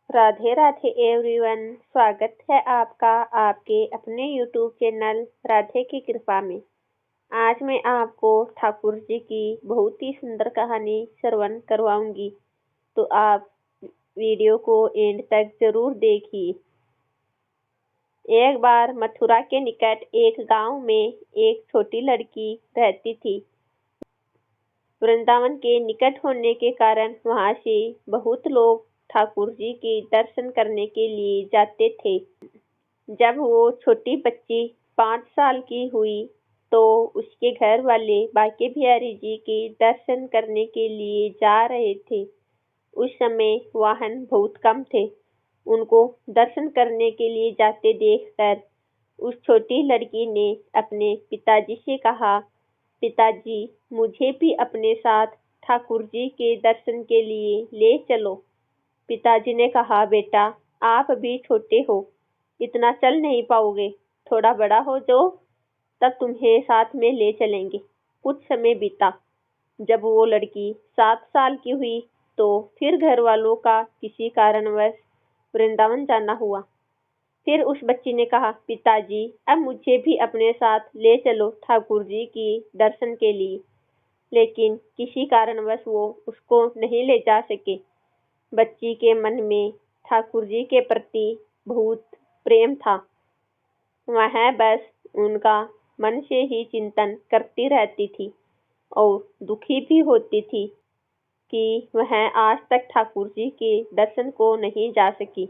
Radhe Radhe everyone. स्वागत है आपका आपके अपने यूट्यूब चैनल राधे की कृपा में। आज मैं आपको ठाकुर जी की बहुत ही सुंदर कहानी श्रवण करवाऊंगी, तो आप वीडियो को एंड तक जरूर देखिए। एक बार मथुरा के निकट एक गांव में एक छोटी लड़की रहती थी। वृंदावन के निकट होने के कारण वहां से बहुत लोग ठाकुर जी के दर्शन करने के लिए जाते थे। जब वो छोटी बच्ची 5 साल की हुई तो उसके घर वाले बांके बिहारी जी के दर्शन करने के लिए जा रहे थे। उस समय वाहन बहुत कम थे। उनको दर्शन करने के लिए जाते देखकर उस छोटी लड़की ने अपने पिताजी से कहा, पिताजी, मुझे भी अपने साथ ठाकुर जी के दर्शन के लिए ले चलो। पिताजी ने कहा, बेटा, आप अभी छोटे हो, इतना चल नहीं पाओगे। थोड़ा बड़ा हो जाओ, तब तुम्हें साथ में ले चलेंगे। कुछ समय बीता। जब वो लड़की 7 साल की हुई तो फिर घर वालों का किसी कारणवश वृंदावन जाना हुआ। फिर उस बच्ची ने कहा, पिताजी, अब मुझे भी अपने साथ ले चलो ठाकुर जी की दर्शन के लिए। लेकिन किसी कारणवश वो उसको नहीं ले जा सके। बच्ची के मन में ठाकुर जी के प्रति बहुत प्रेम था। वह बस उनका मन से ही चिंतन करती रहती थी और दुखी भी होती थी कि वह आज तक ठाकुर जी के दर्शन को नहीं जा सकी।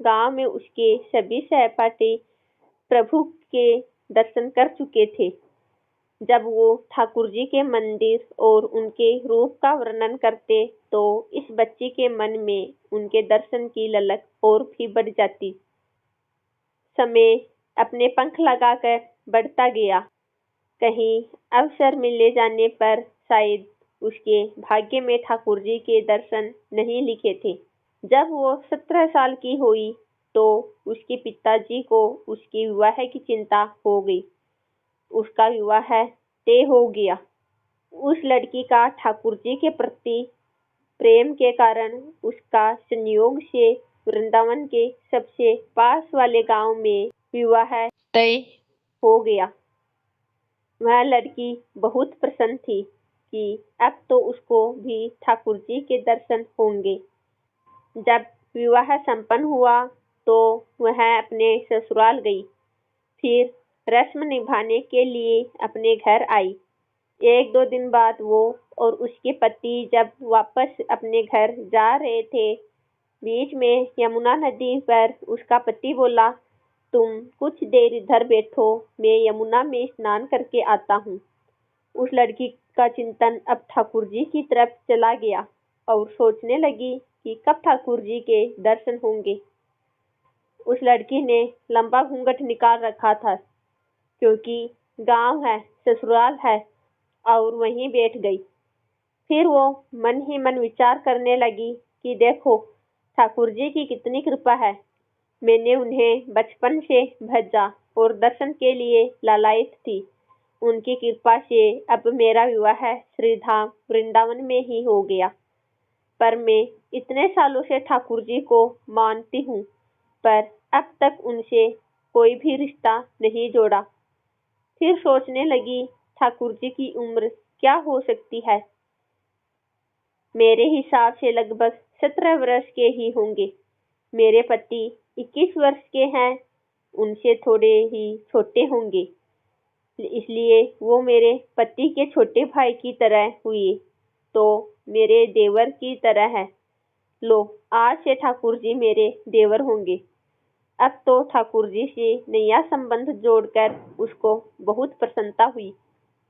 गांव में उसके सभी सहपाठी प्रभु के दर्शन कर चुके थे। जब वो ठाकुर जी के मंदिर और उनके रूप का वर्णन करते तो इस बच्ची के मन में उनके दर्शन की ललक और भी बढ़ जाती। समय अपने पंख लगाकर बढ़ता गया। कहीं अवसर मिले जाने पर शायद उसके भाग्य में ठाकुर जी के दर्शन नहीं लिखे थे। जब वो 17 साल की हुई तो उसके पिताजी को उसके विवाह की चिंता हो गई। उसका विवाह तय हो गया। उस लड़की का ठाकुर जी के प्रति प्रेम के कारण उसका संयोग से वृंदावन के सबसे पास वाले गांव में विवाह तय हो गया। वह लड़की बहुत प्रसन्न थी कि अब तो उसको भी ठाकुर जी के दर्शन होंगे। जब विवाह संपन्न हुआ तो वह अपने ससुराल गई। फिर रस्म निभाने के लिए अपने घर आई। 1-2 दिन बाद वो और उसके पति जब वापस अपने घर जा रहे थे, बीच में यमुना नदी पर उसका पति बोला, तुम कुछ देर इधर बैठो, मैं यमुना में स्नान करके आता हूँ। उस लड़की का चिंतन अब ठाकुर जी की तरफ चला गया और सोचने लगी कि कब ठाकुर जी के दर्शन होंगे। उस लड़की ने लंबा घूंघट निकाल रखा था, क्योंकि गांव है, ससुराल है, और वहीं बैठ गई। फिर वो मन ही मन विचार करने लगी कि देखो, ठाकुर जी की कितनी कृपा है। मैंने उन्हें बचपन से भजा और दर्शन के लिए लालायित थी। उनकी कृपा से अब मेरा विवाह श्रीधाम वृंदावन में ही हो गया। पर मैं इतने सालों से ठाकुर जी को मानती हूँ, पर अब तक उनसे कोई भी रिश्ता नहीं जोड़ा। फिर सोचने लगी, ठाकुर जी की उम्र क्या हो सकती है। मेरे हिसाब से लगभग 17 वर्ष के ही होंगे। मेरे पति 21 वर्ष के हैं, उनसे थोड़े ही छोटे होंगे, इसलिए वो मेरे पति के छोटे भाई की तरह हुए तो मेरे देवर की तरह है। लो, आज से ठाकुर जी मेरे देवर होंगे। अब तो ठाकुर जी से नया संबंध जोड़कर उसको बहुत प्रसन्नता हुई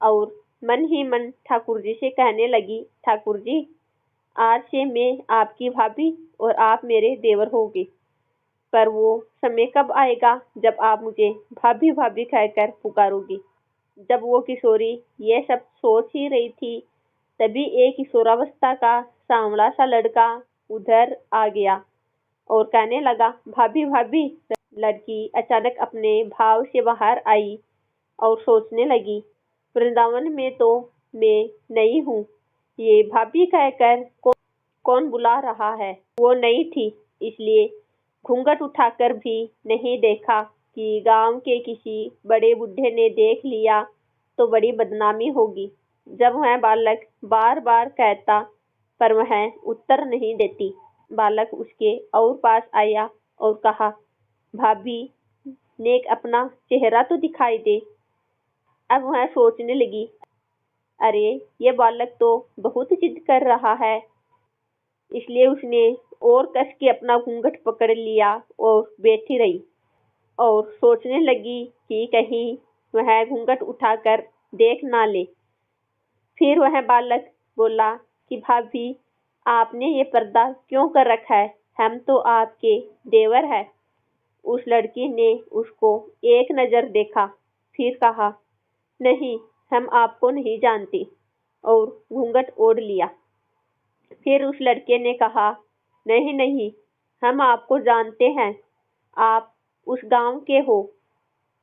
और मन ही मन ठाकुर जी से कहने लगी, ठाकुर जी, आज से मैं आपकी भाभी और आप मेरे देवर होंगे। पर वो समय कब आएगा जब आप मुझे भाभी भाभी कहकर पुकारोगी। जब वो किशोरी ये सब सोच ही रही थी, तभी एक किशोरावस्था का सांवला सा लड़का उधर आ गया और कहने लगा, भाभी भाभी। लड़की अचानक अपने भाव से बाहर आई और सोचने लगी, वृंदावन में तो मैं नई हूँ, ये भाभी कहकर कौन बुला रहा है। वो नई थी, इसलिए घूंघट उठाकर भी नहीं देखा कि गांव के किसी बड़े बूढ़े ने देख लिया तो बड़ी बदनामी होगी। जब वह बालक बार बार कहता पर वह उत्तर नहीं देती। बालक उसके और पास आया और कहा, भाभी, नेक अपना चेहरा तो दिखाई दे। अब वह सोचने लगी, अरे ये बालक तो बहुत जिद कर रहा है। इसलिए उसने और कस के अपना घूंघट पकड़ लिया और बैठी रही और सोचने लगी कि कहीं वह घूंघट उठाकर देख ना ले। फिर वह बालक बोला कि भाभी, आपने ये पर्दा क्यों कर रखा है? हम तो आपके देवर हैं। उस लड़की ने उसको एक नज़र देखा, फिर कहा, नहीं, हम आपको नहीं जानती, और घूंघट ओढ़ लिया। फिर उस लड़के ने कहा, नहीं नहीं, हम आपको जानते हैं, आप उस गांव के हो,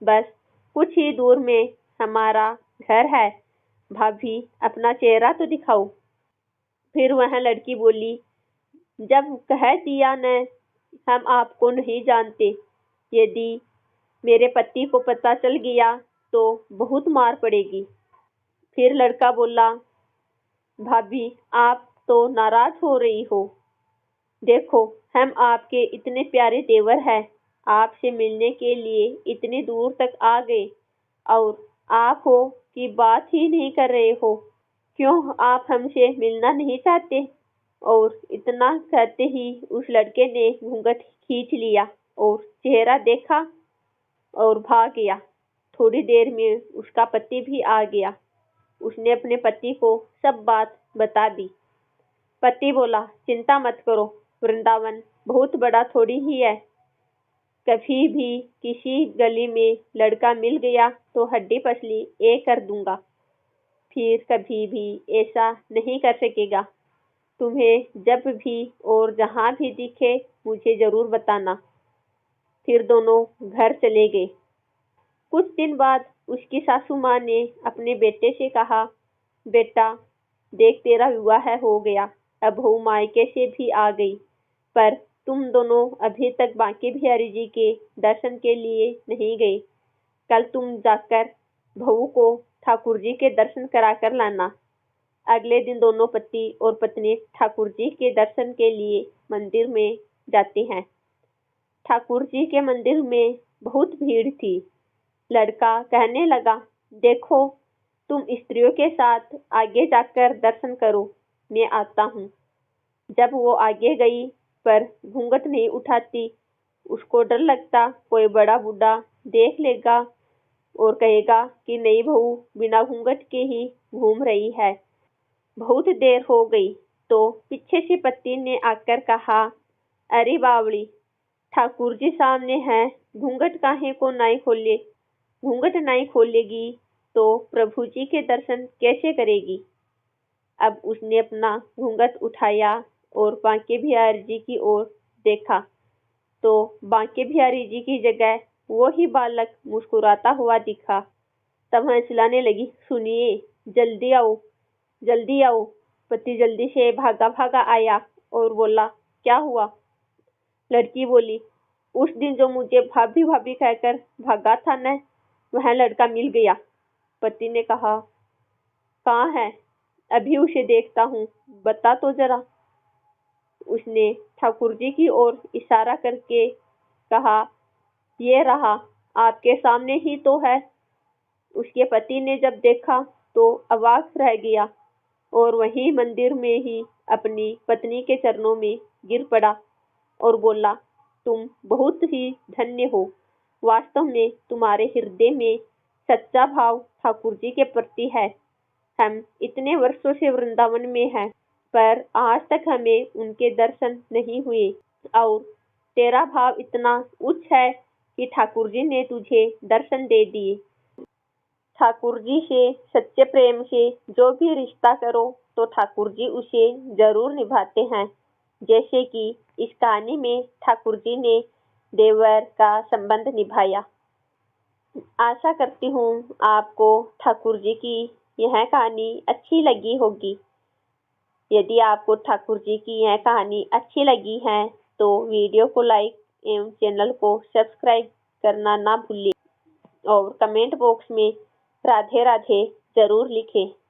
बस कुछ ही दूर में हमारा घर है। भाभी, अपना चेहरा तो दिखाओ। फिर वह लड़की बोली, जब कह दिया न, हम आपको नहीं जानते, यदि मेरे पति को पता चल गया तो बहुत मार पड़ेगी। फिर लड़का बोला, भाभी, आप तो नाराज हो रही हो। देखो, हम आपके इतने प्यारे देवर हैं, आपसे मिलने के लिए इतनी दूर तक आ गए और आप हो कि बात ही नहीं कर रहे हो। क्यों आप हमसे मिलना नहीं चाहते? और इतना कहते ही उस लड़के ने घूंघट खींच लिया और चेहरा देखा और भाग गया। थोड़ी देर में उसका पति भी आ गया। उसने अपने पति को सब बात बता दी। पति बोला, चिंता मत करो, वृंदावन बहुत बड़ा थोड़ी ही है। कभी भी किसी गली में लड़का मिल गया तो हड्डी पसली एक कर दूंगा। फिर कभी भी ऐसा नहीं कर सकेगा। तुम्हें जब भी और जहाँ भी दिखे मुझे जरूर बताना। फिर दोनों घर चले गए। कुछ दिन बाद उसकी सासू माँ ने अपने बेटे से कहा, बेटा, देख तेरा विवाह हो गया, अब बहू मायके से भी आ गई, पर तुम दोनों अभी तक बांके बिहारी जी के दर्शन के लिए नहीं गए। कल तुम जाकर बहू को ठाकुर जी के दर्शन करा कर लाना। अगले दिन दोनों पति और पत्नी ठाकुर जी के दर्शन के लिए मंदिर में जाते हैं। ठाकुर जी के मंदिर में बहुत भीड़ थी। लड़का कहने लगा, देखो, तुम स्त्रियों के साथ आगे जाकर दर्शन करो, मैं आता हूँ। जब वो आगे गई पर घूंघट नहीं उठाती। उसको डर लगता कोई बड़ा बूढ़ा देख लेगा और कहेगा कि नई बहू बिना घूंघट के ही घूम रही है। बहुत देर हो गई तो पीछे से पति ने आकर कहा, अरे बावड़ी, ठाकुर जी सामने हैं, घूंघट काहे को नहीं खोले? घूंघट नहीं खोलेगी तो प्रभु जी के दर्शन कैसे करेगी? अब उसने अपना घूंघट उठाया और बांके बिहारी जी की ओर देखा तो बांके बिहारी जी की जगह वो ही बालक मुस्कुराता हुआ दिखा। तब वह चिल्लाने लगी, सुनिए, जल्दी आओ, जल्दी आओ। पति जल्दी से भागा भागा आया और बोला, क्या हुआ? लड़की बोली, उस दिन जो मुझे भाभी भाभी कहकर भागा था न, वह लड़का मिल गया। पति ने कहा, कहाँ है? अभी उसे देखता हूँ, बता तो जरा। उसने ठाकुर जी की ओर इशारा करके कहा, ये रहा, आपके सामने ही तो है। उसके पति ने जब देखा तो अवाक रह गया और वहीं मंदिर में ही अपनी पत्नी के चरणों में गिर पड़ा और बोला, तुम बहुत ही धन्य हो। वास्तव में तुम्हारे हृदय में सच्चा भाव ठाकुर जी के प्रति है। हम इतने वर्षों से वृंदावन में हैं, पर आज तक हमें उनके दर्शन नहीं हुए, और तेरा भाव इतना उच्च है कि ठाकुर जी ने तुझे दर्शन दे दिए। ठाकुर जी से सच्चे प्रेम से जो भी रिश्ता करो तो ठाकुर जी उसे जरूर निभाते हैं। जैसे कि इस कहानी में ठाकुर जी ने देवर का संबंध निभाया। आशा करती हूँ आपको ठाकुर जी की यह कहानी अच्छी लगी होगी। यदि आपको ठाकुर जी की यह कहानी अच्छी लगी है तो वीडियो को लाइक एवं चैनल को सब्सक्राइब करना ना भूलिए और कमेंट बॉक्स में राधे राधे जरूर लिखें।